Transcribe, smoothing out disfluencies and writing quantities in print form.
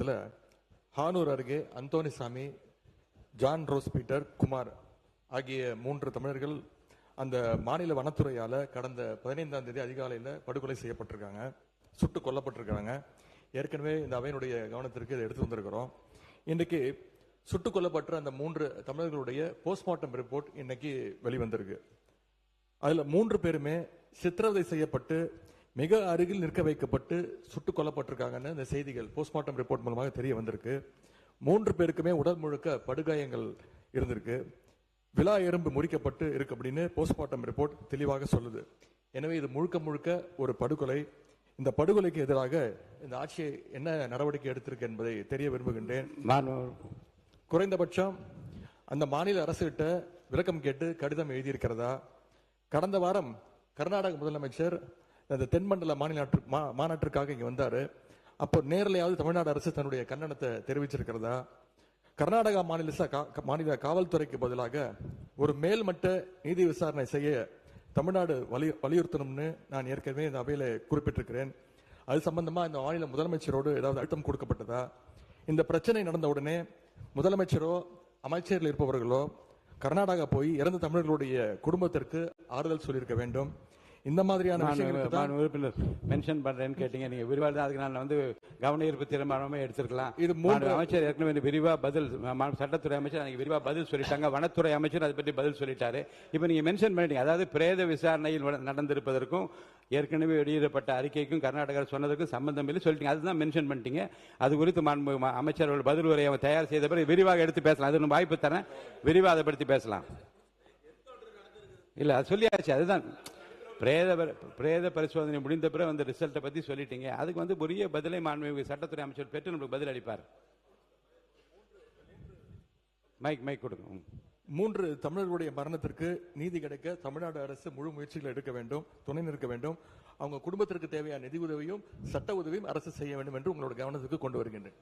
மாநிலத்தில் ஹானூர் அருகே Anthonysamy, John rose Peter, Kumar ஆகிய 3 தமிழர்கள் அந்த மாநில வனத்துறையால கடந்த 15ஆம் தேதி அதிகாலையில் படுகொலை செய்யப்பட்டிருக்காங்க, சுட்டு கொல்லப்பட்டிருக்காங்க. ஏற்கனவே இந்த அவையினுடைய கவனத்திற்கு இதை எடுத்து வந்திருக்கிறோம். இன்னைக்கு சுட்டுக் கொல்லப்பட்ட அந்த 3 தமிழர்களுடைய போஸ்ட்மார்ட்டம் ரிப்போர்ட் இன்னைக்கு வெளிவந்திருக்கு. அதுல 3 பேருமே சித்திரவதை செய்யப்பட்டு மிக அருகில் நிற்க வைக்கப்பட்டு சுட்டுக் கொல்லப்பட்டிருக்காங்கன்னு இந்த செய்திகள் போஸ்ட்மார்ட்டம் ரிப்போர்ட் மூலமாக தெரிய வந்திருக்கு. 3 பேருக்குமே உடல் முழுக்க படுகாயங்கள் இருந்திருக்கு, விலா எறும்பு முறிக்கப்பட்டு இருக்கு அப்படின்னு போஸ்ட்மார்ட்டம் ரிப்போர்ட் தெளிவாக சொல்லுது. எனவே இது முழுக்க முழுக்க ஒரு படுகொலை. இந்த படுகொலைக்கு எதிராக இந்த ஆட்சி என்ன நடவடிக்கை எடுத்திருக்கு என்பதை தெரிய விரும்புகின்றேன். குறைந்தபட்சம் அந்த மாநில அரசுகிட்ட விளக்கம் கேட்டு கடிதம் எழுதியிருக்கிறதா? கடந்த வாரம் கர்நாடக முதலமைச்சர் அந்த தென்மண்டல மாநாட்டிற்காக இங்க வந்தாரு. அப்போ நேரிலையாவது தமிழ்நாடு அரசு தன்னுடைய கண்டனத்தை தெரிவிச்சிருக்கிறதா? கர்நாடகா மாநில காவல்துறைக்கு பதிலாக ஒரு மேல்மட்ட நீதி விசாரணை செய்ய தமிழ்நாடு வலியுறுத்தணும்னு நான் ஏற்கனவே இந்த அவையில குறிப்பிட்டிருக்கிறேன். அது சம்பந்தமா இந்த மாநில முதலமைச்சரோடு ஏதாவது அழுத்தம் கொடுக்கப்பட்டதா? இந்த பிரச்சனை நடந்த உடனே முதலமைச்சரோ அமைச்சர்கள் இருப்பவர்களோ கர்நாடகா போய் இறந்த தமிழர்களுடைய குடும்பத்திற்கு ஆறுதல் சொல்லியிருக்க வேண்டும். இந்த மாதிரியான உறுப்பினர் மென்ஷன் பண்றேன்னு கேட்டீங்க, நீங்க விரிவா அதுக்கு நான் கவன ஈர்ப்பு தீர்மானமே எடுத்திருக்கலாம். இது அமைச்சர் ஏற்கனவே விரிவா பதில், சட்டத்துறை அமைச்சர் விரிவா பதில் சொல்லிட்டாங்க, வனத்துறை அமைச்சர் அதை பற்றி பதில் சொல்லிட்டாரு. இப்ப நீங்க மென்ஷன் பண்ணிட்டீங்க, அதாவது பிரேத விசாரணையில் நடந்திருப்பதற்கும் ஏற்கனவே வெளியிடப்பட்ட அறிக்கைக்கும் கர்நாடகா சொன்னதற்கும் சம்பந்தம் இல்லை சொல்லிட்டீங்க. அதுதான் மென்ஷன் பண்ணிட்டீங்க. அது குறித்து அமைச்சர்கள் பதில் உரையை தயார் செய்த பிறகு விரிவாக எடுத்து பேசலாம். அது வாய்ப்பு தரேன், விரிவாக அதை பற்றி பேசலாம். இல்ல அது சொல்லியாச்சு. அதுதான் பிரேத பரிசோதனை முடிந்த பிறகு அந்த ரிசல்ட்டை பத்தி சொல்லிட்டீங்க. அதுக்கு உரிய பதிலை மாண்புமிகு சட்டத்துறை அமைச்சர் பெற்று நமக்கு பதில் அளிப்பார். மைக் கொடுங்க. 3 தமிழர்களுடைய மரணத்திற்கு நீதி கிடைக்க தமிழ்நாடு அரசு முழு முயற்சிகள் எடுக்க வேண்டும், துணை நிற்க வேண்டும். அவங்க குடும்பத்திற்கு தேவையான நிதி உதவியும் சட்ட உதவியும் அரசு செய்ய வேண்டும் என்று உங்களோட கவனத்துக்கு கொண்டு வருகின்றேன்.